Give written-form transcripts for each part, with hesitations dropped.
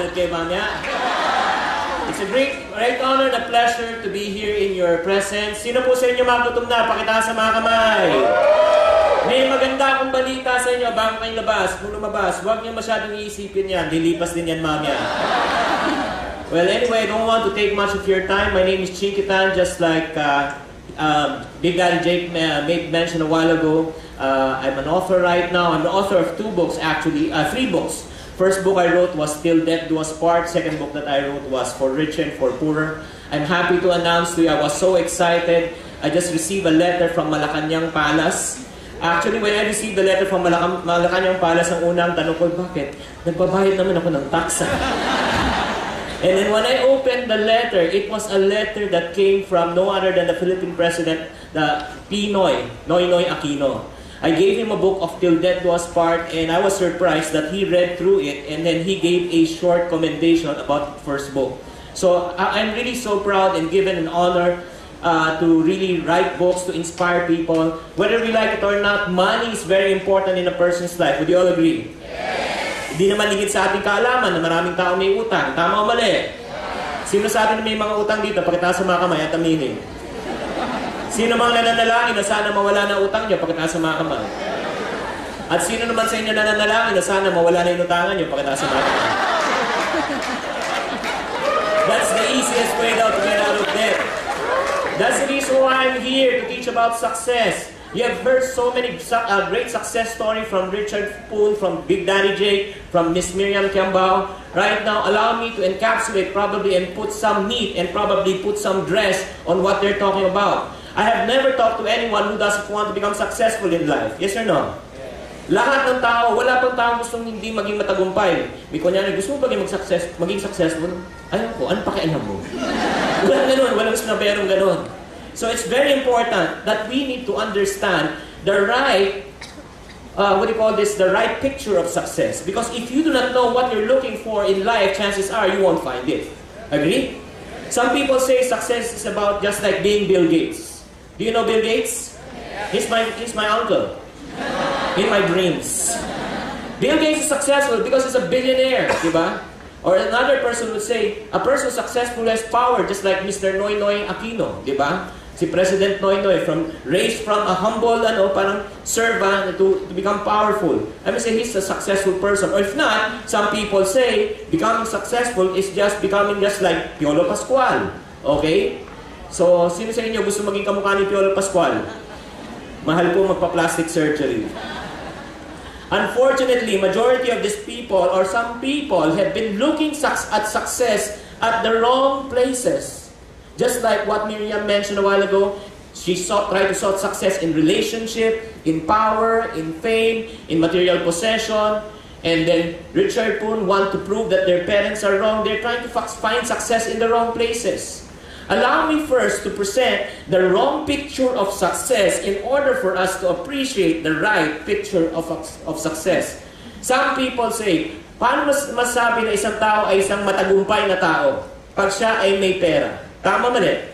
500K mamaya. It's a great honor and a pleasure to be here in your presence. Sino po sa inyo magutom na? Pakitaas sa mga kamay. May maganda akong balita sa inyo bago kayo labas. Kung lumabas, huwag niyo masyadong iisipin yan. Lilipas din yan mamaya. Well, anyway, I don't want to take much of your time. My name is Chinkee, just like Big Daddy Jake made mention a while ago. I'm an author right now. I'm the author of 2 books, actually. 3 books. First book I wrote was Till Death Do Us Part. Second book that I wrote was For Rich and For Poorer. I'm happy to announce to you, I was so excited. I just received a letter from Malacanang Palace. Actually, when I received the letter from Malacanang Palace, ang unang tanong ko, bakit? Nagbabayad naman ako ng tax. And then when I opened the letter, it was a letter that came from no other than the Philippine President, the Pinoy, Noynoy Aquino. I gave him a book of Till Death Do Us Part, and I was surprised that he read through it, and then he gave a short commendation about the first book. So I'm really so proud and given an honor to really write books to inspire people. Whether we like it or not, money is very important in a person's life. Would you all agree? Yes. Hindi naman ligid sa ating kaalaman na maraming tao may utang. Tama o mali? Yes. Sino sa atin may mga utang dito? Pakitaas sa mga kamay at aminin. Sino mga nananalangin na sana mawala na utang niyo? Pakitaas sa mga kamay. At sino naman sa inyo nananalangin na sana mawala na yung utangan niyo? Pakitaas sa mga kamay. That's the easiest way to get out of debt. That's the reason why I'm here to teach about success. You have heard so many great success stories from Richard Poon, from Big Daddy Jake, from Miss Miriam Kiambao. Right now, allow me to encapsulate probably and put some meat and probably put some dress on what they're talking about. I have never talked to anyone who doesn't want to become successful in life. Yes or no? Lahat ng tao, wala pang tao gustong hindi maging matagumpay. May kunyari, gusto mo maging successful? Ayaw ko, ano pakialam mo? Walang ganun, walang sinaberong ganun. So it's very important that we need to understand the right, the right picture of success. Because if you do not know what you're looking for in life, chances are you won't find it. Agree? Some people say success is about just like being Bill Gates. Do you know Bill Gates? He's my uncle. In my dreams. Bill Gates is successful because he's a billionaire, diba? Or another person would say, a person successful has power, just like Mr. Noynoy Aquino, diba? Si President Noynoy, raised from a humble, parang servant to become powerful. I mean, say he's a successful person. Or if not, some people say, becoming successful is just becoming just like Piolo Pascual. Okay? So, sino sa inyo gusto maging kamukha ni Piolo Pascual? Mahal po magpa-plastic surgery. Unfortunately, majority of these people or some people have been looking at success at the wrong places. Just like what Miriam mentioned a while ago, she tried to sort success in relationship, in power, in fame, in material possession. And then Richard Poon want to prove that their parents are wrong. They're trying to find success in the wrong places. Allow me first to present the wrong picture of success in order for us to appreciate the right picture of success. Some people say, paano masabi na isang tao ay isang matagumpay na tao? Pag siya ay may pera. Tama mali?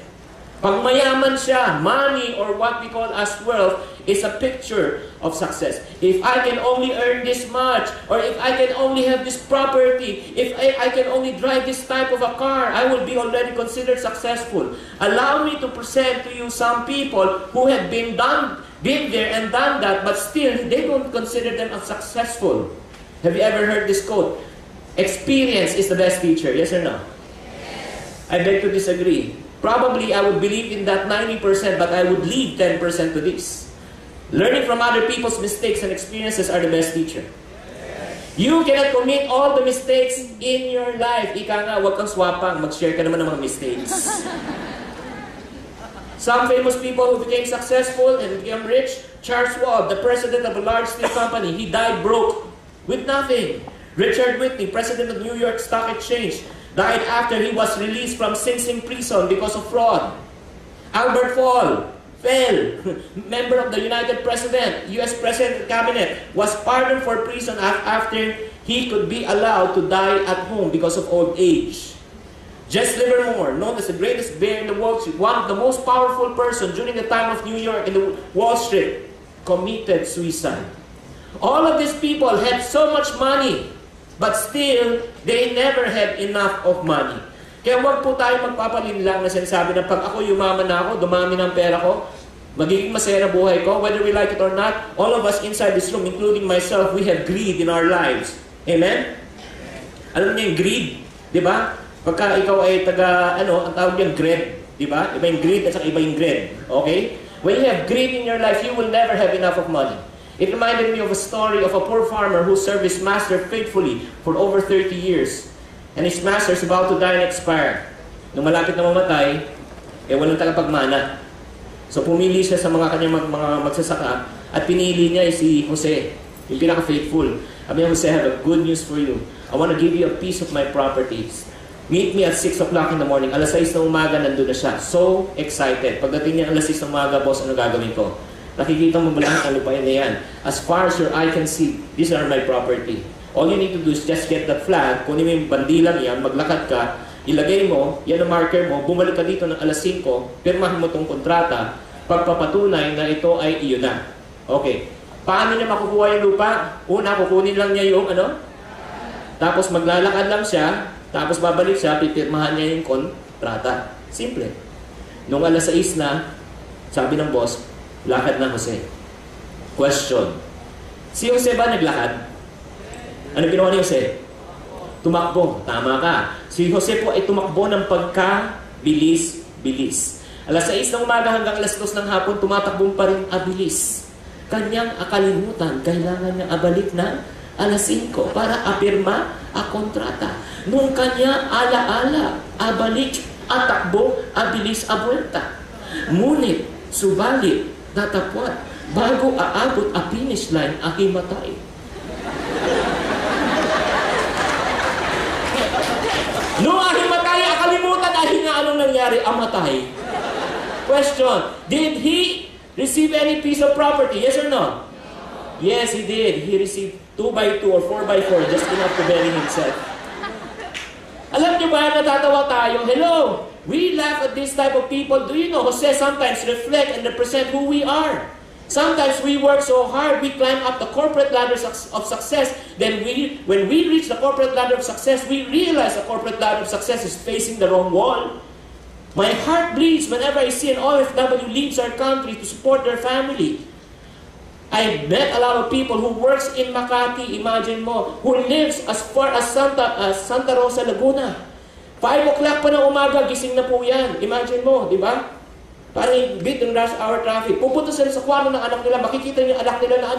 Pag mayaman siya, money or what we call as wealth is a picture of success. If I can only earn this much, or if I can only have this property, if I can only drive this type of a car, I will be already considered successful. Allow me to present to you some people who have been there and done that, but still they don't consider them as successful. Have you ever heard this quote? Experience is the best teacher. Yes or no? Yes. I beg to disagree. Probably I would believe in that 90%, but I would leave 10% to this. Learning from other people's mistakes and experiences are the best teacher. You cannot commit all the mistakes in your life. Ika nga, huwag kang swapang. Mag-share ka naman ng mga mistakes. Some famous people who became successful and became rich, Charles Schwab, the president of a large steel company, he died broke with nothing. Richard Whitney, president of New York Stock Exchange, died after he was released from Sing Sing prison because of fraud. Albert Fall fell, member of the United President, U.S. President Cabinet, was pardoned for prison after he could be allowed to die at home because of old age. Jesse Livermore, known as the greatest bear in the Wall Street, one of the most powerful person during the time of New York in the Wall Street, committed suicide. All of these people had so much money, but still, they never had enough of money. Kaya wag po tayo magpapalinlang na sinasabi na pag ako yumaman na ako, dumami ng pera ko, magiging masaya na buhay ko, whether we like it or not. All of us inside this room, including myself, we have greed in our lives. Amen? Alam niyo yung greed? Di ba? Pagka ikaw ay ang tawag yung greed. Di ba? Iba yung greed at saka iba yung greed. Okay? When you have greed in your life, you will never have enough of money. It reminded me of a story of a poor farmer who served his master faithfully for over 30 years. And his master is about to die and expire. Nung malapit na mamatay, walang tagapagmana. So pumili siya sa mga kanyang mga magsasaka at pinili niya si Jose, yung pinaka-faithful. Sabi niya, Jose, I have a good news for you. I want to give you a piece of my properties. Meet me at 6 o'clock in the morning. Alas 6 ng umaga, nandun na siya. So excited. Pagdating niya alas 6 ng umaga, boss, ano gagawin ko? Nakikita mo ba lahat ng lupain na yan? As far as your eye can see, these are my property. All you need to do is just get that flag, kunin mo yung bandilang yan, maglakad ka, ilagay mo, yan ang marker mo, bumalik ka dito ng alas 5, pirmahin mo itong kontrata, pagpapatunay na ito ay iyon na. Okay. Paano niya makukuha yung lupa? Una, kukunin lang niya yung tapos maglalakad lang siya, tapos babalik siya, pipirmahan niya yung kontrata. Simple. Nung alas 6 na, sabi ng boss, lakad na Jose. Question. Si Jose ba naglakad? Ano ginawa ni Jose? Tumakbo. Tama ka. Si Jose po ay tumakbo ng pagka-bilis-bilis. Alas 6 ng umaga hanggang alas 2 ng hapon, tumatakbong pa rin abilis. Kanyang akalimutan, kailangan niya abalik na alas 5 para apirma ang kontrata. Nung kanya alaala, abalik, atakbo, abilis, abuelta. Ngunit, subalit, natapwat, bago aabot ang finish line, akimatay. Nung ahimatay, akalimutan, nga anong nangyari, amatay. Question, did he receive any piece of property? Yes or no? Yes, he did. He received 2x2 or 4x4, just enough to bury himself. Alam niyo ba, natatawa tayo? Hello! We laugh at this type of people. Do you know, Jose sometimes reflect and represent who we are. Sometimes we work so hard, we climb up the corporate ladder of success. Then when we reach the corporate ladder of success, we realize the corporate ladder of success is facing the wrong wall. My heart bleeds whenever I see an OFW leaves our country to support their family. I've met a lot of people who works in Makati, imagine mo, who lives as far as Santa Rosa, Laguna. 5 o'clock pa ng umaga, gising na po yan. Imagine mo, di ba? Parang beat ng rush hour traffic. Pupunta sila sa kwarto ng anak nila, makikita niyo anak nila na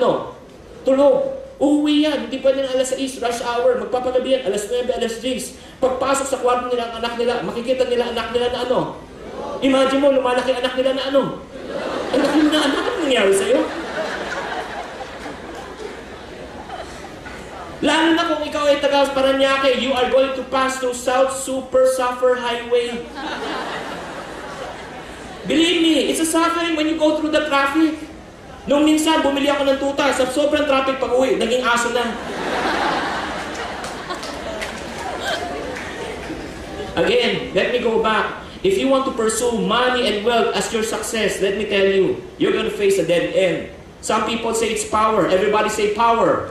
tulog. Uuwi yan, hindi pwede ng alas 6, rush hour. Magpapagabi yan, alas 9, alas 10. Pagpasok sa kwarto nila ang anak nila, makikita nila anak nila na Imagine mo, lumalaki anak nila na Anak nila na ano nangyari sa'yo? Lalo na kung ikaw ay taga Paranaque, you are going to pass through South Super Suffer Highway. Believe me, it's a suffering when you go through the traffic. Nung minsan, bumili ako ng tuta, sa sobrang traffic pag-uwi, naging aso na. Again, let me go back. If you want to pursue money and wealth as your success, let me tell you, you're going to face a dead end. Some people say it's power. Everybody say power.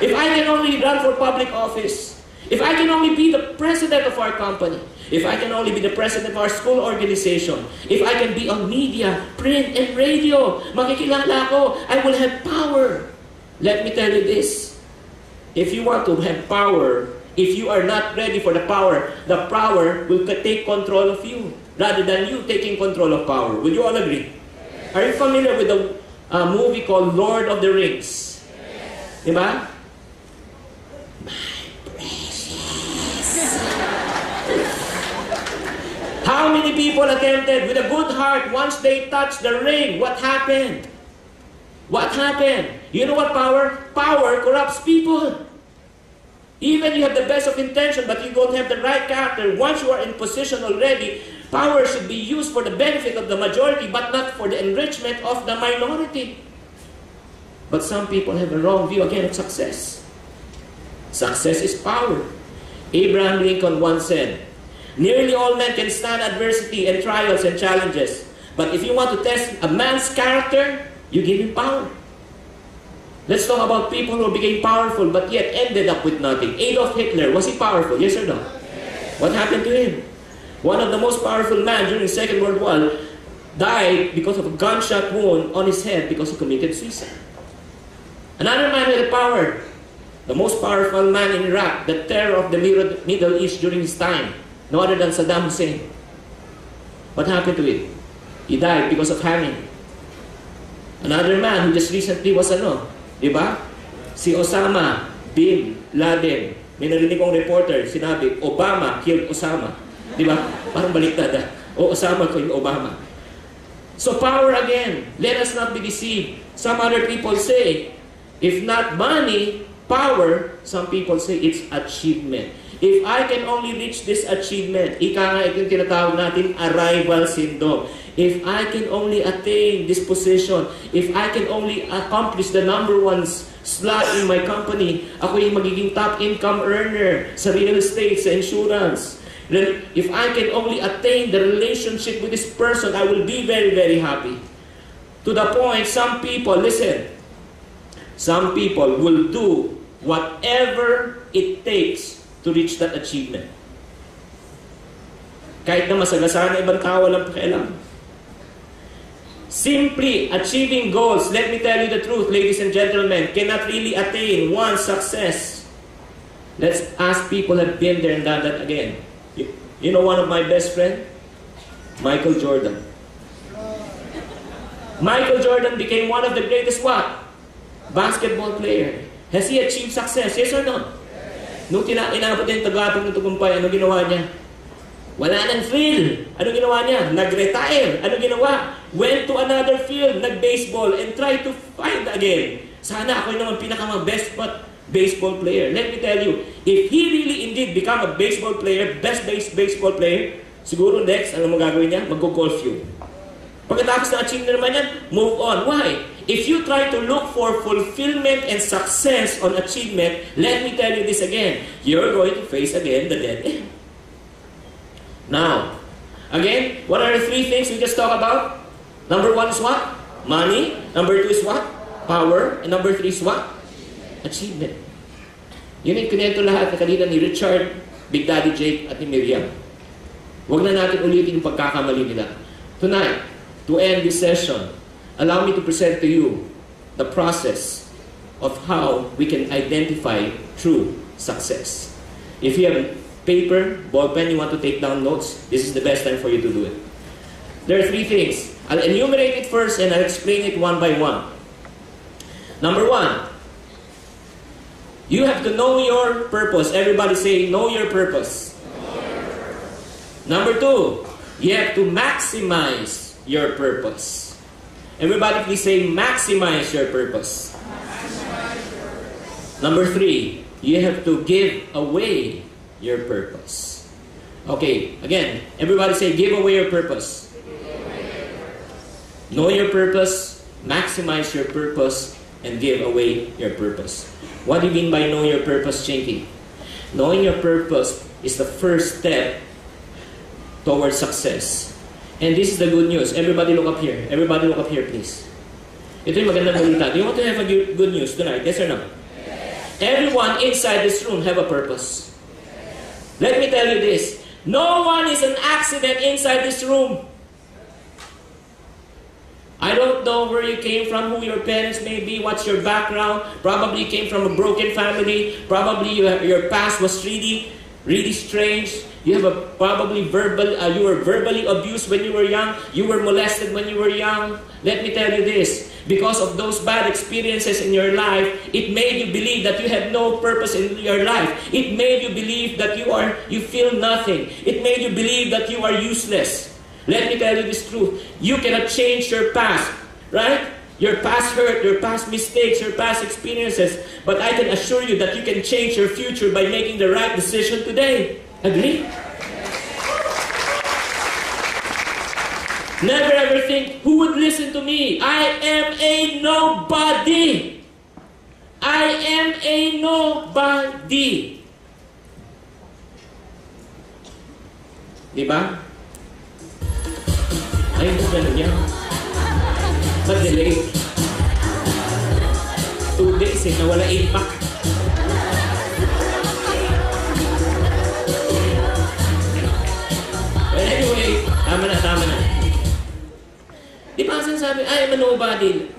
If I can only run for public office, if I can only be the president of our company, if I can only be the president of our school organization, if I can be on media, print, and radio, makikilala ako, I will have power. Let me tell you this. If you want to have power, if you are not ready for the power will take control of you, rather than you taking control of power. Would you all agree? Are you familiar with the movie called Lord of the Rings? Yes. Diba? How many people attempted with a good heart once they touched the ring? What happened? What happened? You know what power? Power corrupts people. Even you have the best of intention, but you don't have the right character. Once you are in position already, power should be used for the benefit of the majority, but not for the enrichment of the minority. But some people have a wrong view again of success. Success is power. Abraham Lincoln once said, "Nearly all men can stand adversity and trials and challenges. But if you want to test a man's character, you give him power." Let's talk about people who became powerful but yet ended up with nothing. Adolf Hitler, was he powerful? Yes or no? What happened to him? One of the most powerful men during the Second World War died because of a gunshot wound on his head because he committed suicide. Another man with power, the most powerful man in Iraq, the terror of the Middle East during his time, no other than Saddam Hussein. What happened to him? He died because of hanging. Another man who just recently was diba? Si Osama bin Laden. May narinig kong reporter, sinabi, Obama killed Osama. Diba? Parang baliktad O Osama killed Obama. So power again. Let us not be deceived. Some other people say, if not money, power, some people say it's achievement. If I can only reach this achievement, ika nga itong tinatawag natin arrival syndrome. If I can only attain this position, if I can only accomplish the number one slot in my company, ako yung magiging top income earner sa real estate, sa insurance. Then, if I can only attain the relationship with this person, I will be very, very happy. To the point, some people, listen, some people will do whatever it takes to reach that achievement. Kahit na masagasaan na ibang tao, walang pakialam. Simply achieving goals, let me tell you the truth, ladies and gentlemen, cannot really attain one success. Let's ask people who have been there and done that again. You know one of my best friends? Michael Jordan. Michael Jordan became one of the greatest what? Basketball player. Has he achieved success? Yes or no? Nung inabot niya yung tagatong ng tagumpay, ano ginawa niya? Wala nang field. Ano ginawa niya? Nag-retire. Ano ginawa? Went to another field, nag-baseball, and tried to find again. Sana ako yung naman pinaka-best baseball player. Let me tell you, if he really indeed become a baseball player, best baseball player, siguro next, ano mo gagawin niya? Mag-golf yun. Pagkatapos na achieve na naman yan, move on. Why? If you try to look for fulfillment and success on achievement, let me tell you this again, you're going to face again the dead end. Now, again, what are the three things we just talked about? Number one is what? Money. Number two is what? Power. And number three is what? Achievement. Yun yung kinento lahat na kanina ni Richard, Big Daddy Jake, at ni Miriam. Huwag na natin ulitin yung pagkakamali nila. Tonight, to end this session, allow me to present to you the process of how we can identify true success. If you have paper, ball pen, you want to take down notes, this is the best time for you to do it. There are three things. I'll enumerate it first and I'll explain it one by one. Number one, you have to know your purpose. Everybody say, know your purpose. Number two, you have to maximize your purpose. Everybody please say, maximize your purpose. Number three, you have to give away your purpose. Okay, again, everybody say, give away your purpose. Know your purpose, maximize your purpose, and give away your purpose. What do you mean by know your purpose, Chinkee? Knowing your purpose is the first step towards success. And this is the good news. Everybody look up here. Everybody look up here, please. Ito yung magandang balita. Do you want to have a good news tonight? Yes or no? Yes. Everyone inside this room have a purpose. Yes. Let me tell you this. No one is an accident inside this room. I don't know where you came from, who your parents may be, what's your background. Probably you came from a broken family. Probably your past was really strange. You have probably you were verbally abused when you were young. You were molested when you were young. Let me tell you this. Because of those bad experiences in your life, it made you believe that you had no purpose in your life. It made you believe that you feel nothing. It made you believe that you are useless. Let me tell you this truth. You cannot change your past, right? Your past hurt, your past mistakes, your past experiences. But I can assure you that you can change your future by making the right decision today. Agree? Never ever think, who would listen to me? I am a nobody. I am a nobody. Diba? Ayun po ganun yan. But delay. 2 days eh, nawala impact. But anyway, tama na. Di ba sinasabi, I am a nobody.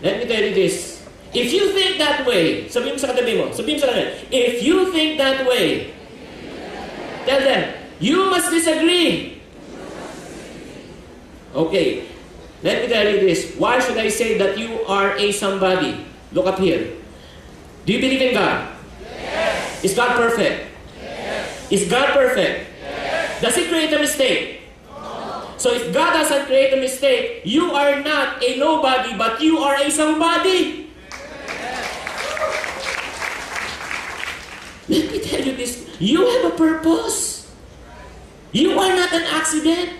Let me tell you this. If you think that way, sabihin mo sa katabi mo, if you think that way, tell them, you must disagree. Okay, let me tell you this. Why should I say that you are a somebody? Look up here. Do you believe in God? Yes. Is God perfect? Yes. Is God perfect? Yes. Does He create a mistake? No. So if God doesn't create a mistake, you are not a nobody, but you are a somebody. Yes. Let me tell you this. You have a purpose. You are not an accident.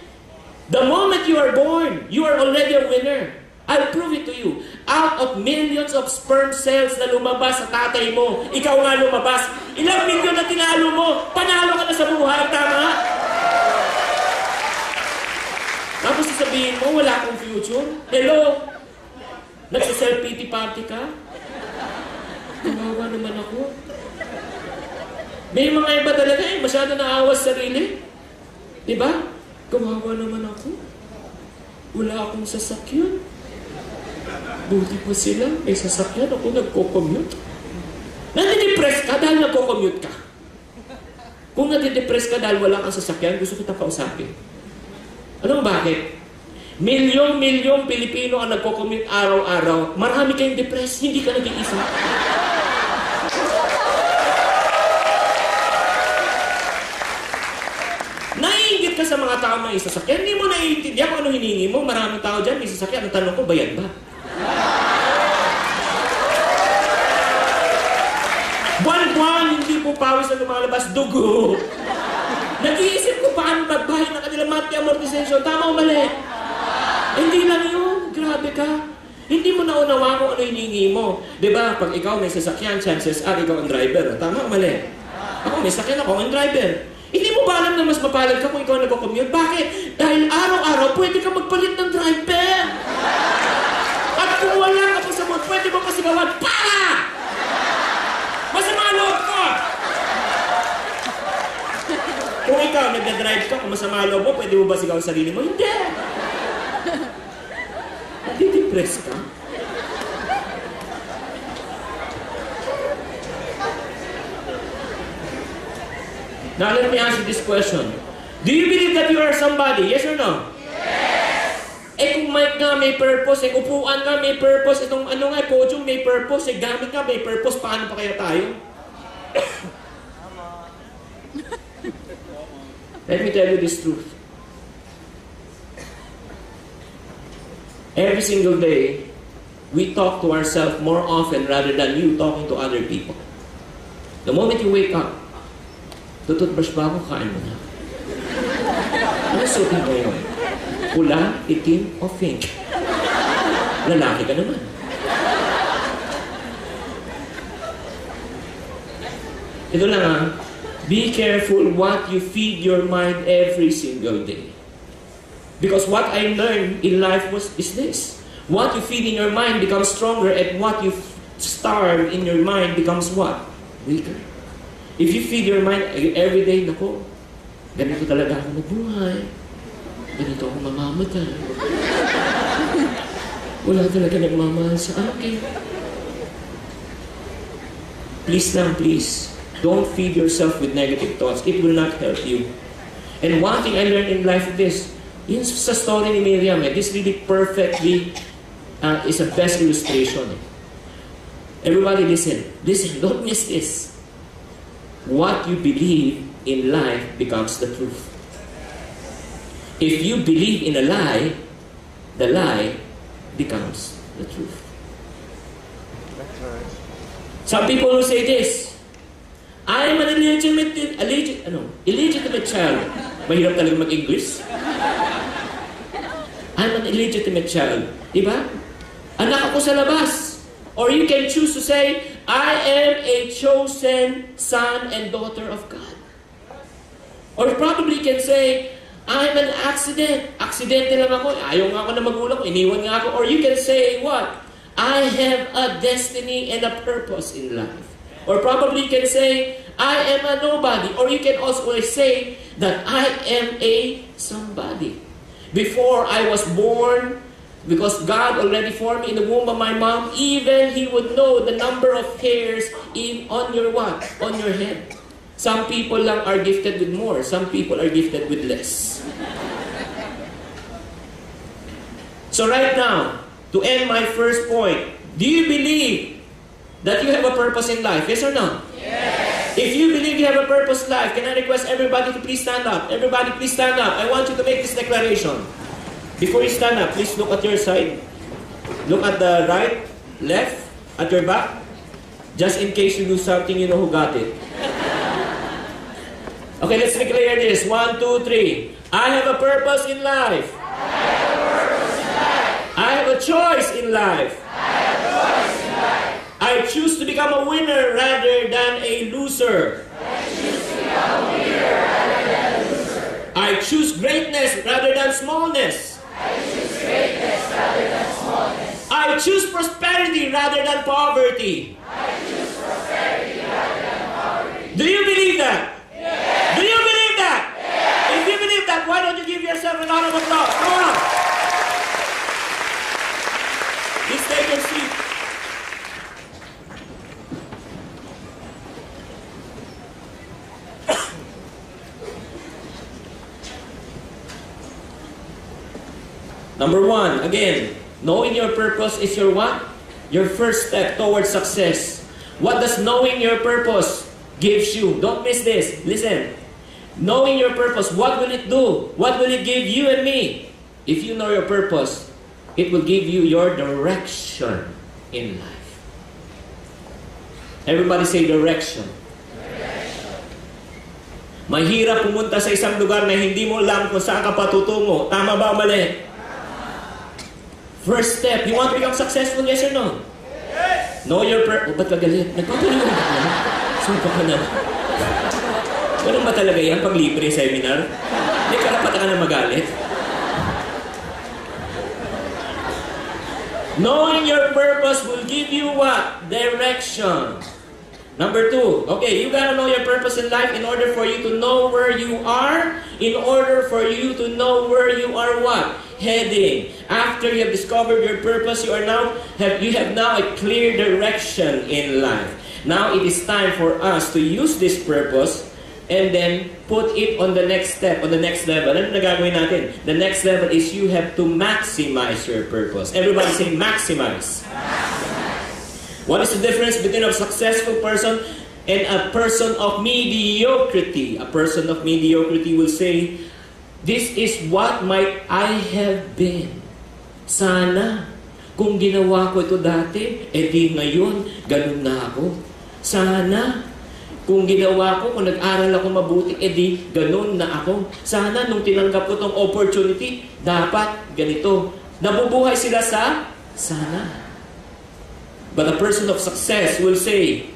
The moment you are born, you are already a winner. I'll prove it to you. Out of millions of sperm cells na lumabas sa tatay mo, ikaw nga lumabas. Ilang milyon na tinalo mo, panalo ka na sa buhay, tama? Tapos sasabihin mo, wala akong future. Hello? Nagsa-self-pity party ka? Kawawa naman ako. May mga iba talaga masyado naawas sa sarili. Diba? Kawawa naman ako. Wala akong sasakyan. Buti pa sila. May sasakyan. Ako nagko-commute. Nadidepress ka dahil nagko-commute ka. Kung nadidepress ka dahil wala kang sasakyan, gusto kita kausapin. Alam mo bakit? Milyong Pilipino ang nagko-commute araw-araw. Marami kayong depressed. Hindi ka nag-iisa. Naiingit ka sa mga tao na isasakyan. Hindi mo naiintindihan kung ano hiningi mo. Maraming tao dyan, may sasakyan. Ang tanong ko, bayad ba? Buwan-buwan, hindi po pawis na lumalabas, dugo. Nag-iisip ko paano magbayad ng kanilang monthly amortization. Tama o mali? Hindi lang yun. Grabe ka. Hindi mo naunawa kung ano hiningi mo. Diba, pag ikaw may sasakyan, chances are ikaw ang driver. Tama o mali? Ako may sasakyan, ako ang driver. Hindi mo ba alam na mas mapalad ka kung ikaw nagko-commute? Bakit? Dahil araw-araw, pwede ka magpalit ng driver. At kung wala ka pa sa mood, pwede mo pasigawan, para! Masama loob ko! Kung ikaw nagda-drive ka, kung masama loob mo, pwede mo ba sigaw sa sarili mo? Hindi! Nadi-depress ka? Now let me ask you this question. Do you believe that you are somebody? Yes or no? Yes. Eh kung mic nga may purpose, eh upuan nga may purpose, itong ano nga, podium may purpose, eh gamit nga may purpose, paano pa kaya tayo? Let me tell you this truth. Every single day, we talk to ourselves more often rather than you talking to other people. The moment you wake up, tututbrush ba ako? Kain mo na. Ano suotin mo yun? Pula, itim, o pink? Lalaki ka naman. Ito lang ha. Be careful what you feed your mind every single day. Because what I learned in life is this. What you feed in your mind becomes stronger, and what you starve in your mind becomes what? Weaker. If you feed your mind every day, nako, ganito talaga ako mabuhay. Ganito ako mamamatay. Wala talaga nagmamahal sa akin. Please lang, please. Don't feed yourself with negative thoughts. It will not help you. And one thing I learned in life is this. Yun sa story ni Miriam, this really perfectly is a best illustration. Everybody listen. Listen, don't miss this. What you believe in life becomes the truth. If you believe in a lie, the lie becomes the truth. Some people will say this, I am an illegitimate child. Mahirap talaga mag-English. I'm an illegitimate child. Diba? Anak ako sa labas. Or you can choose to say, I am a chosen son and daughter of God. Or probably can say, I'm an accident. Aksidente lang ako. Ayaw nga ako na magulang ko. Iniwan nga ako. Or you can say, what? I have a destiny and a purpose in life. Or probably you can say, I am a nobody. Or you can also say that I am a somebody. Before I was born, because God already formed me in the womb of my mom, even He would know the number of hairs on your what? On your head. Some people lang are gifted with more. Some people are gifted with less. So right now, to end my first point, do you believe that you have a purpose in life? Yes or no? Yes. If you believe you have a purpose in life, can I request everybody to please stand up? Everybody please stand up. I want you to make this declaration. Before you stand up, please look at your side. Look at the right, left, at your back. Just in case you lose something, you know who got it. Okay, let's declare this. 1, 2, 3. I have a purpose in life. I have a purpose in life. I have a choice in life. I have a choice in life. I choose to become a winner rather than a loser. I choose to become a winner rather than a loser. I choose greatness rather than smallness. I choose greatness rather than smallness. I choose prosperity rather than poverty. I choose prosperity rather than poverty. Do you believe that? Yes. Do you believe that? Yes. If you believe that, why don't you give yourself a round of applause? Come on. Please take your seat. Number 1, again, knowing your purpose is your what? Your first step towards success. What does knowing your purpose gives you? Don't miss this. Listen. Knowing your purpose, what will it do? What will it give you and me? If you know your purpose, it will give you your direction in life. Everybody say direction. Mahirap pumunta sa isang lugar na hindi mo alam kung saan ka patutungo. Tama ba o mali? First step, you want to become successful, yes or no? Yes. Know your purpose. Ba't ka galit? Nagpapaliwan ka na? Sumpa ka na. Ganun ba talaga yan pag libre seminar? May karapatan ka na magalit. Knowing your purpose will give you what? Direction. Number 2, okay, you gotta know your purpose in life in order for you to know where you are, in order for you to know where you are what? Heading. After you have discovered your purpose, you have now a clear direction in life. Now it is time for us to use this purpose and then put it on the next step, on the next level. Ano na gagawin natin? The next level is you have to maximize your purpose. Everybody say maximize. What is the difference between a successful person and a person of mediocrity? A person of mediocrity will say, this is what I have been. Sana, kung ginawa ko ito dati, edi ngayon, ganun na ako. Sana, kung ginawa ko, kung nag-aral ako mabuti, edi ganun na ako. Sana, nung tinanggap ko itong opportunity, dapat ganito. Nabubuhay sila sa sana. But a person of success will say,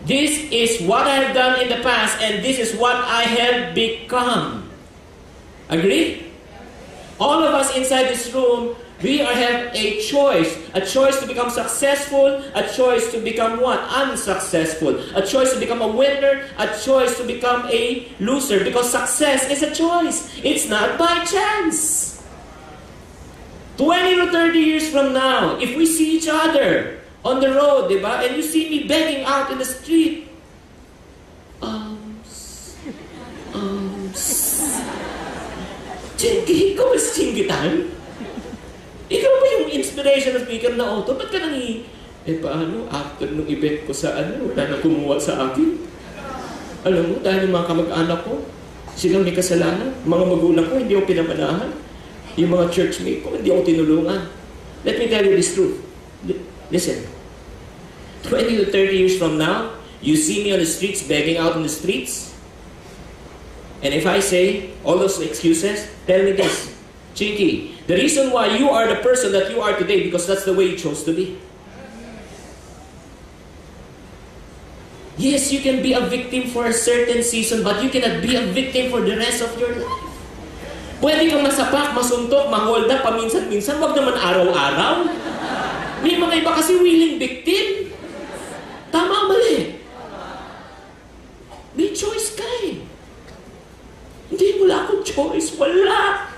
this is what I have done in the past and this is what I have become. Agree? All of us inside this room, we have a choice to become successful, a choice to become what? Unsuccessful, a choice to become a winner, a choice to become a loser, because success is a choice. It's not by chance. 20 to 30 years from now, if we see each other on the road, diba? And you see me begging out in the street. Chinkee, ikaw ba si Chinkee Tan? Ikaw ba yung inspirational speaker na auto? Ba't ka nang paano? After nung event ko sa wala na kumuha sa akin. Alam mo, dahil yung mga kamag-anak ko, silang may kasalanan. Mga magulang ko, hindi ako pinamanahan. Yung mga churchmate ko, hindi ako tinulungan. Let me tell you this truth. Listen. 20 to 30 years from now, you see me on the streets, begging out on the streets. And if I say all those excuses, tell me this. Chinkee, the reason why you are the person that you are today, because that's the way you chose to be. Yes, you can be a victim for a certain season, but you cannot be a victim for the rest of your life. Pwede kang masapak, masuntok, mahold up, paminsan-minsan, wag naman araw-araw. May mga iba kasi willing victim. Tama, mali. May choice ka eh. Hindi, wala akong choice. Wala.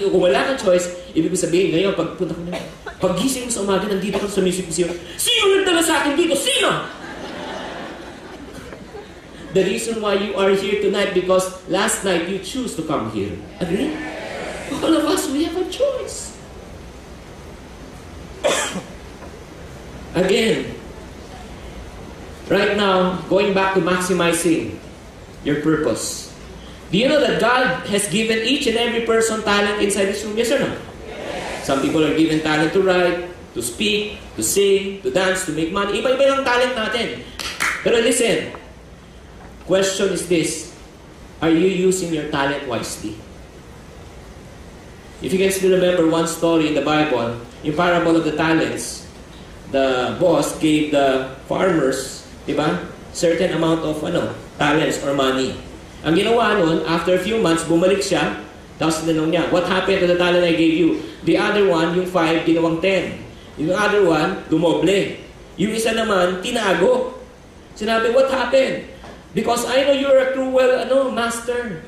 Kung wala kang choice, ibig ko sabihin, ngayon, pagpunta ko na, pag-gising mo sa umaga, nandito ka sa music-music. Sino nagdala sa akin dito? Sino? The reason why you are here tonight because last night you choose to come here. Agree? All of us, we have a choice. Again, right now, going back to maximizing your purpose. Do you know that God has given each and every person talent inside this room? Yes or no? Yes. Some people are given talent to write, to speak, to sing, to dance, to make money. Iba-iba yung talent natin. Pero listen, question is this: are you using your talent wisely? If you can still remember one story in the Bible, yung parable of the talents, the boss gave the farmers, diba, certain amount of talents or money. Ang ginawa nun, after a few months, bumalik siya, tapos tinanong niya, what happened to the talent I gave you? The other one, yung 5, ginawang 10. Yung other one, dumoble. Yung isa naman, tinago. Sinabi, what happened? Because I know you're a cruel master.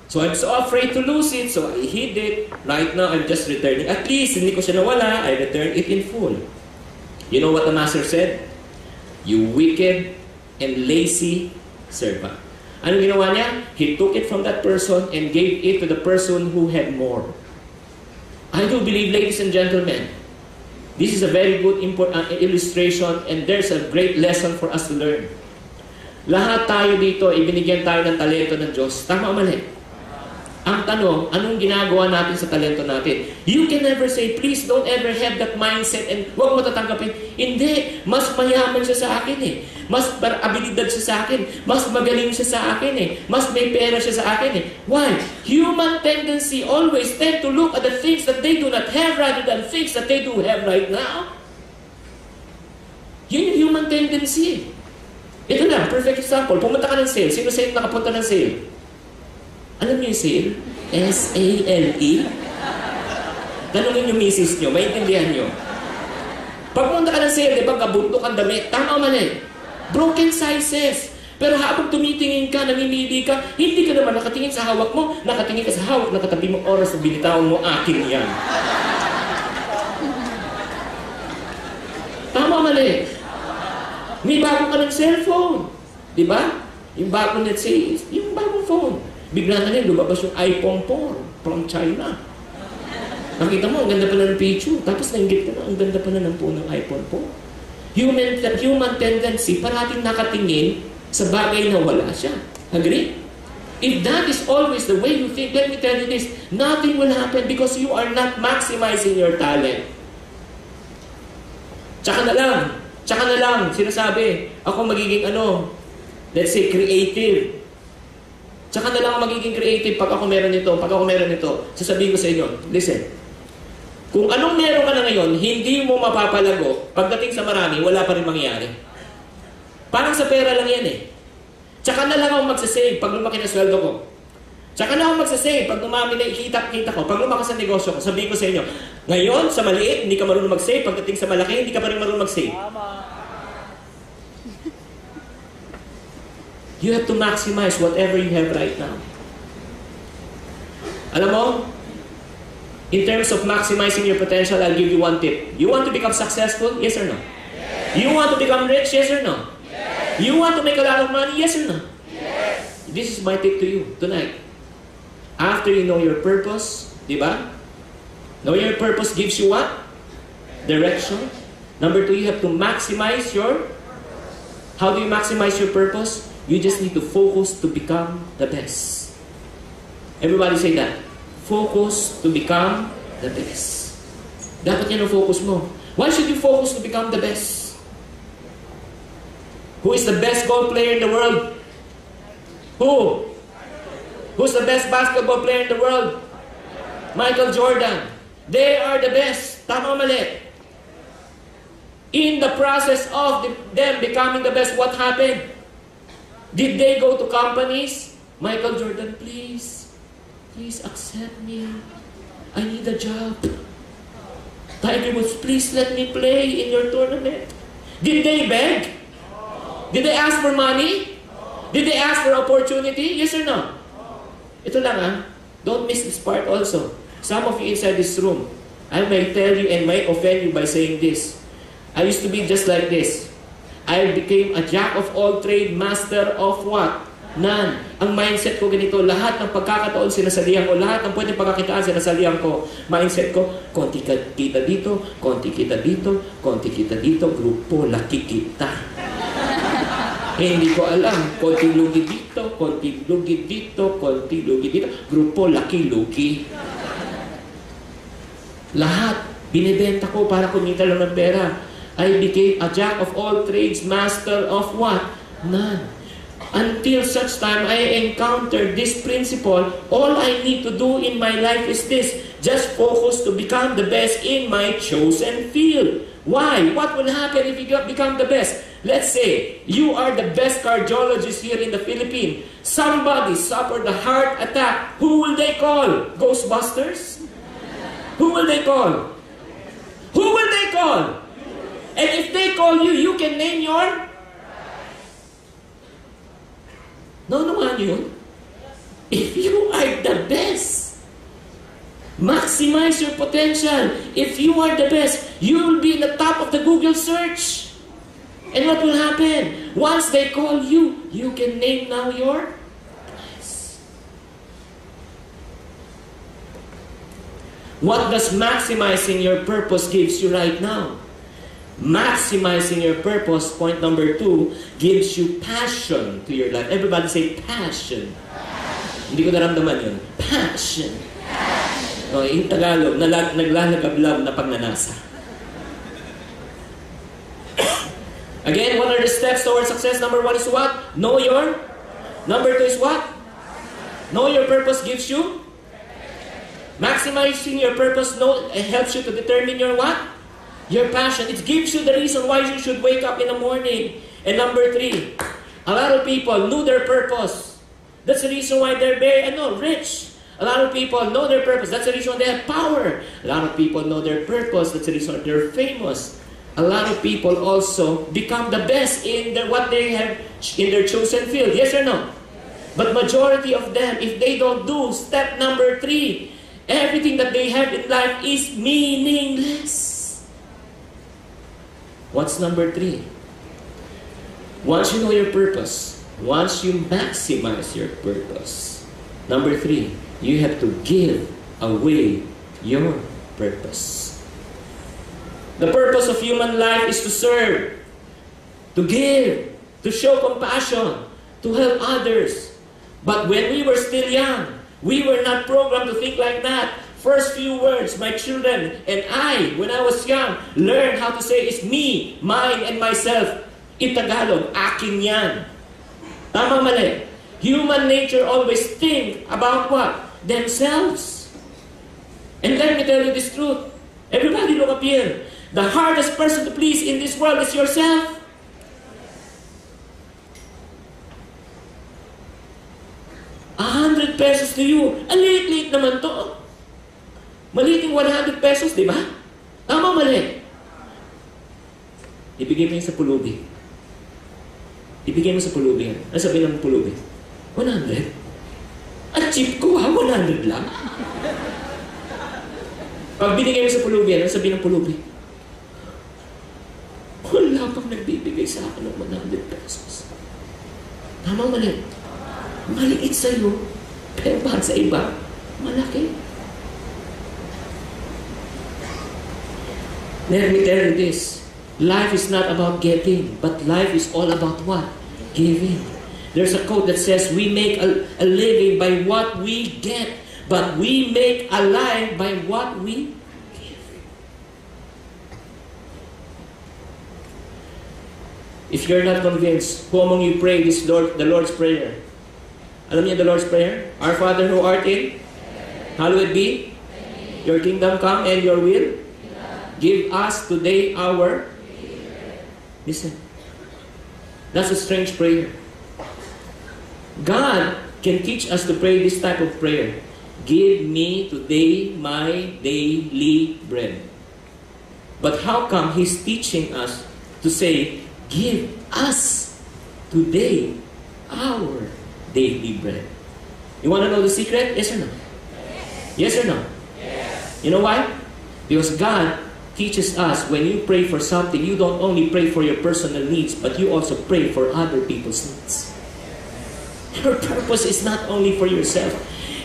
So I'm so afraid to lose it, so I hid it. Right now, I'm just returning. At least, hindi ko siya nawala, I return it in full. You know what the master said? You wicked and lazy servant. Anong ginawa niya? He took it from that person and gave it to the person who had more. I do believe, ladies and gentlemen, this is a very good illustration and there's a great lesson for us to learn. Lahat tayo dito, ibinigyan tayo ng talento ng Diyos. Tama o mali? Ang tanong, anong ginagawa natin sa talento natin? You can never say, please don't ever have that mindset and huwag mo tatanggapin. Hindi, mas mayaman siya sa akin eh. Mas abilidad siya sa akin. Mas magaling siya sa akin eh. Mas may pera siya sa akin eh. Why? Human tendency always tend to look at the things that they do not have rather than things that they do have right now. Yun yung human tendency. Ito lang, perfect example. Pumunta ka ng sale. Sino sa'yo nakapunta ng sale? Alam niyo yung sale? S-A-L-E? Tanungin yung misis niyo, maintindihan niyo. Pag pumunta ka ng sale, di ba, kabuntok ang damit? Tama o mali? Broken sizes. Pero habang tumitingin ka, namimili ka, hindi ka naman nakatingin sa hawak mo, nakatingin ka sa hawak, nakatabi mong oras na binitawan mo, akin yan. Tama o mali? May bago ka ng cellphone. Di ba? Yung bago, let's say, yung bagong phone. Bigla na rin, lumabas yung iPhone 4 from China. Nakita mo, ang ganda pala ng picture. Tapos nainggit ka na, ang ganda pala ng phone ng iPhone 4. Human tendency, parating nakatingin sa bagay na wala siya. Agree? If that is always the way you think, let me tell you this, nothing will happen because you are not maximizing your talent. Tsaka na lang, sinasabi, ako magiging let's say creative. Tsaka na lang magiging creative pag ako meron nito, sasabihin ko sa inyo, listen, kung anong meron ka na ngayon, hindi mo mapapalago, pagdating sa marami, wala pa rin mangyayari. Parang sa pera lang yan eh. Tsaka na lang ako magsasave pag lumaki na sweldo ko. Tsaka na ako magsasave pag dumami na ikita ko. Pag lumakas sa negosyo ko, sabihin ko sa inyo, ngayon, sa maliit, hindi ka marunong mag-save. Pagdating sa malaki, hindi ka pa rin marunong mag-save. You have to maximize whatever you have right now. Alam mo, in terms of maximizing your potential, I'll give you one tip. You want to become successful? Yes or no? Yes. You want to become rich? Yes or no? Yes. You want to make a lot of money? Yes or no? Yes. This is my tip to you tonight. After you know your purpose, di ba? Know your purpose gives you what? Direction. Number 2, you have to maximize your... How do you maximize your purpose? You just need to focus to become the best. Everybody say that. Focus to become the best. Dapat yan ang focus mo. Why should you focus to become the best? Who is the best golf player in the world? Who? Who's the best basketball player in the world? Michael Jordan. They are the best. Tama o mali? In the process of them becoming the best, what happened? Did they go to companies? Michael Jordan, please accept me. I need a job. Tiger Woods, please let me play in your tournament. Did they beg? Did they ask for money? Did they ask for opportunity? Yes or no? Ito lang don't miss this part also. Some of you inside this room, I may tell you and might offend you by saying this. I used to be just like this. I became a jack of all trade, master of what? None. Ang mindset ko ganito, lahat ng pagkakataon sinasalihan ko, lahat ng pwedeng pagkakitaan sinasalihan ko. Mindset ko, konti kita dito, konti kita dito, konti kita dito, grupo, laki kita. Hindi ko alam, konti lugi dito, konti lugi dito, konti lugi dito, grupo, laki lugi. Lahat, binibenta ko para kumita lang ng pera. I became a jack of all trades, master of what? None. Until such time I encountered this principle, all I need to do in my life is this. Just focus to become the best in my chosen field. Why? What will happen if you become the best? Let's say, you are the best cardiologist here in the Philippines. Somebody suffered a heart attack. Who will they call? Ghostbusters? Who will they call? Who will they call? And if they call you, you can name your... No, yun. If you are the best, maximize your potential. If you are the best, you will be in the top of the Google search. And what will happen? Once they call you, you can name now your best. What does maximizing your purpose gives you right now? Maximizing your purpose, point number 2, gives you passion to your life. Everybody say passion. Hindi ko naramdaman yun. Passion. O, in Tagalog, naglalagablab na pagnanasa. Again, what are the steps towards success? Number 1 is what? Know your. Number 2 is what? Know your purpose gives you. Maximizing your purpose helps you to determine your what? Your passion. It gives you the reason why you should wake up in the morning. And number 3, a lot of people know their purpose. That's the reason why they're very rich. A lot of people know their purpose. That's the reason why they have power. A lot of people know their purpose. That's the reason why they're famous. A lot of people also become the best in what they have in their chosen field. Yes or no? But majority of them, if they don't do step number 3, everything that they have in life is meaningless. What's number 3? Once you know your purpose, once you maximize your purpose, number 3, you have to give away your purpose. The purpose of human life is to serve, to give, to show compassion, to help others. But when we were still young, we were not programmed to think like that. First few words, my children and I, when I was young, learned how to say is me, mine, and myself. In Tagalog, akin yan. Tama mali. Human nature always think about what? Themselves. And let me tell you this truth. Everybody look up here. The hardest person to please in this world is yourself. $100 to you. Ang liit-liit naman to. Maliit yung 100 pesos, di ba? Tama mali. Ibigay mo yung sa pulubi. Ibigay mo sa pulubi. Ano sabihin ng pulubi? 100? Ang cheap ko 100 lang. Pag binigay mo sa pulubi, ano sabihin ng pulubi? Wala pang nagbibigay sa akin ng 100 pesos. Tama mali. Maliit sa'yo, pero para sa iba, malaki. Let me tell you this. Life is not about getting, but life is all about what? Giving. There's a quote that says, we make a living by what we get, but we make a life by what we give. If you're not convinced, who among you pray the Lord's Prayer? Alam niyo the Lord's Prayer? Our Father who art in, hallowed be your kingdom come and your will. Give us today our... Listen. That's a strange prayer. God can teach us to pray this type of prayer. Give me today my daily bread. But how come He's teaching us to say, give us today our daily bread? You want to know the secret? Yes or no? Yes or no? Yes. You know why? Because God teaches us when you pray for something, you don't only pray for your personal needs, but you also pray for other people's needs. Your purpose is not only for yourself.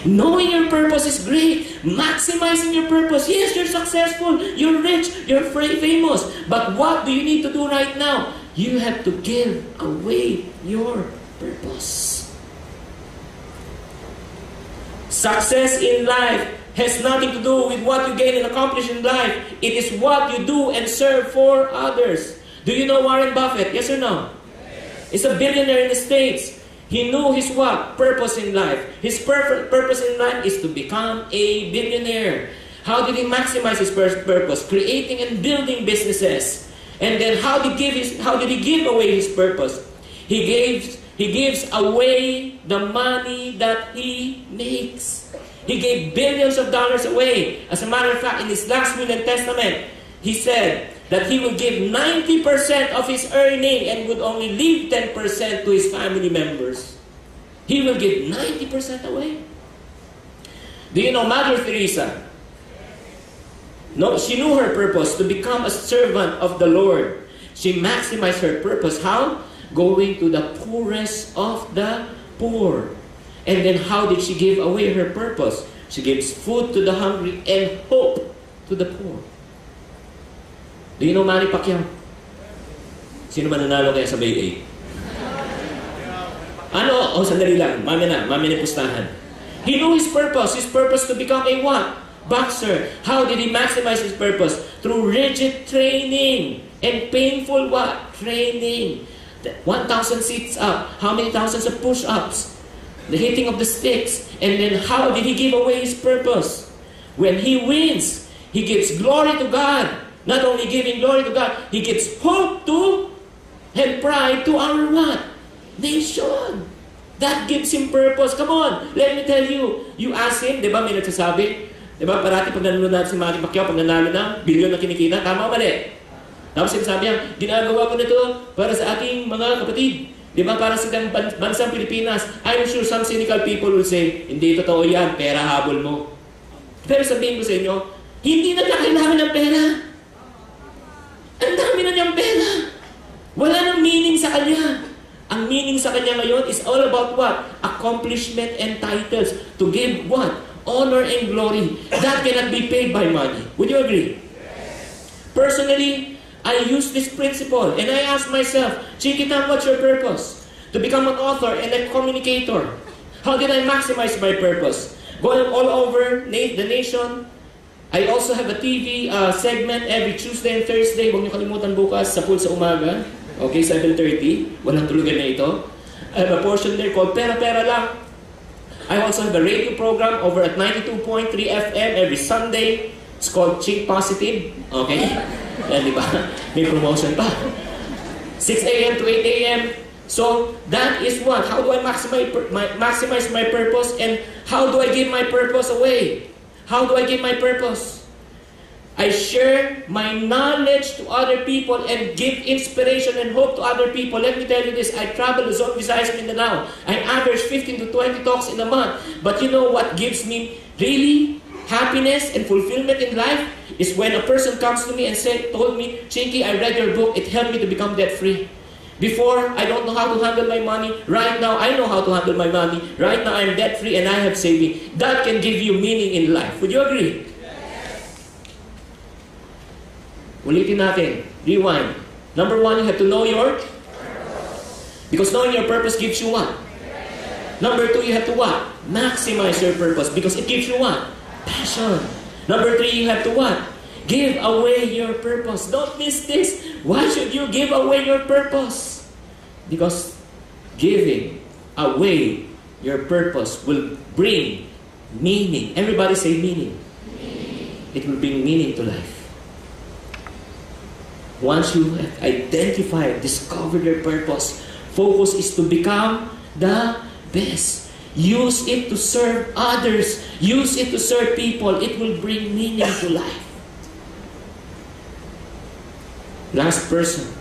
Knowing your purpose is great. Maximizing your purpose. Yes, you're successful. You're rich. You're famous. But what do you need to do right now? You have to give away your purpose. Success in life has nothing to do with what you gain and accomplish in life. It is what you do and serve for others. Do you know Warren Buffett? Yes or no? Yes. He's a billionaire in the States. He knew his what? Purpose in life. His purpose in life is to become a billionaire. How did he maximize his purpose? Creating and building businesses. And then how did he give away his purpose? He gives away the money that he makes. He gave billions of dollars away. As a matter of fact, in his last will and testament, he said that he will give 90% of his earning and would only leave 10% to his family members. He will give 90% away. Do you know Mother Teresa? No, she knew her purpose to become a servant of the Lord. She maximized her purpose. How? Going to the poorest of the poor. And then how did she give away her purpose? She gives food to the hungry and hope to the poor. Do you know Manny Pacquiao? Sino man nanalo kaya sa Bay 8? Ano? Oh, sandali lang. Mami na pustahan. He knew his purpose. His purpose to become a what? Boxer. How did he maximize his purpose? Through rigid training and painful what? Training. 1,000 sits up. How many thousands of push-ups? The hitting of the sticks. And then how did he give away his purpose? When he wins, he gives glory to God. Not only giving glory to God, he gives hope to and pride to our what? Nation. That gives him purpose. Come on, let me tell you. You ask him, di ba may nagsasabi? Di ba parati pag nanalo natin si Manny Pacquiao, pag nanalo na, bilyon na kinikita, tama o mali? Tapos sinasabi niya, ginagawa ko na ito para sa ating mga kapatid. Di ba para sa bansang Pilipinas? I'm sure some cynical people will say, hindi totoo yan, pera habol mo. Pero sabihin ko sa inyo, hindi na niya kailangan ng pera. Ang dami na niyang pera. Wala nang meaning sa kanya. Ang meaning sa kanya ngayon is all about what? Accomplishment and titles. To give what? Honor and glory. That cannot be paid by money. Would you agree? Personally, I use this principle and I ask myself, Chinkee, what's your purpose? To become an author and a communicator. How did I maximize my purpose? Going all over the nation. I also have a TV segment every Tuesday and Thursday. Huwag niyo kalimutan bukas sa pool sa umaga. Okay, 7:30. Walang tulugan na ito. I have a portion there called Pera Pera Lang. I also have a radio program over at 92.3 FM every Sunday. It's called Chinkee Positive. Okay? Yan, di ba? May promotion pa. 6 a.m. to 8 a.m. So, that is what? How do I maximize my purpose and how do I give my purpose away? How do I give my purpose? I share my knowledge to other people and give inspiration and hope to other people. Let me tell you this, I travel Luzon, Visayas, Mindanao. I average 15 to 20 talks in a month. But you know what gives me really happiness and fulfillment in life? Is when a person comes to me and told me, Chinkee, I read your book, it helped me to become debt-free. Before, I don't know how to handle my money. Right now, I know how to handle my money. Right now, I'm debt-free and I have saving. That can give you meaning in life. Would you agree? Ulitin natin. Rewind. Number one, you have to know your purpose. Because knowing your purpose gives you what? Number two, you have to what? Maximize your purpose. Because it gives you what? Passion. Number three, you have to what? Give away your purpose. Don't miss this. Why should you give away your purpose? Because giving away your purpose will bring meaning. Everybody say meaning. It will bring meaning to life. Once you have identified, discovered your purpose, focus is to become the best. Use it to serve others. Use it to serve people. It will bring meaning to life. Last person.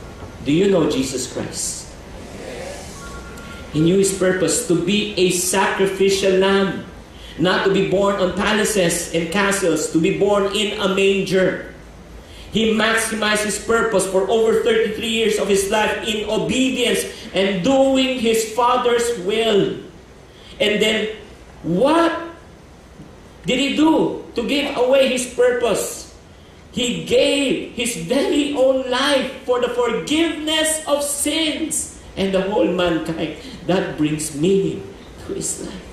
Do you know Jesus Christ? He knew His purpose to be a sacrificial lamb. Not to be born on palaces and castles. To be born in a manger. He maximized His purpose for over 33 years of His life in obedience and doing His Father's will. And then, what did He do to give away His purpose? He gave His very own life for the forgiveness of sins and the whole mankind. That brings meaning to His life.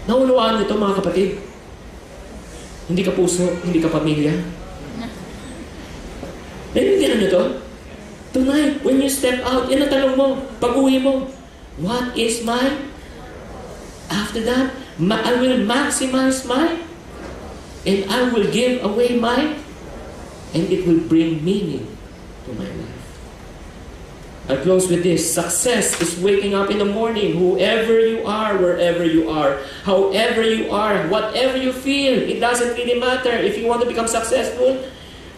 Naunawaan niyo ito, mga kapatid? Hindi ka puso, hindi ka pamilya. Naiintindihan niyo ito? Tonight, when you step out, yan ang tanong mo, pag-uwi mo, what is mine? After that, I will maximize mine, and I will give away mine, and it will bring meaning to my life. I'll close with this. Success is waking up in the morning, whoever you are, wherever you are, however you are, whatever you feel. It doesn't really matter. If you want to become successful,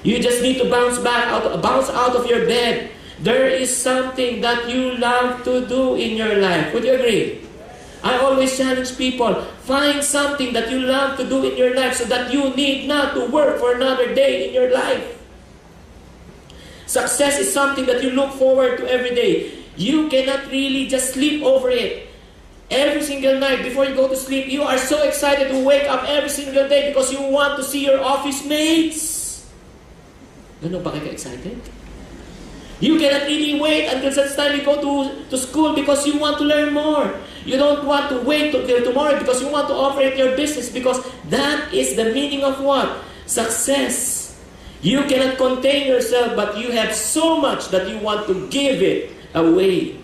you just need to bounce out of your bed. There is something that you love to do in your life. Would you agree? I always challenge people, find something that you love to do in your life so that you need not to work for another day in your life. Success is something that you look forward to every day. You cannot really just sleep over it. Every single night before you go to sleep, you are so excited to wake up every single day because you want to see your office mates. Ganun ba kayo excited? You cannot really wait until such time you go to school because you want to learn more. You don't want to wait till tomorrow because you want to operate your business because that is the meaning of what? Success. You cannot contain yourself, but you have so much that you want to give it away.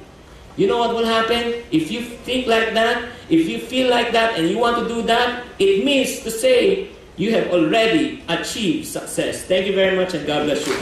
You know what will happen? If you think like that, if you feel like that, and you want to do that, it means to say you have already achieved success. Thank you very much, and God bless you.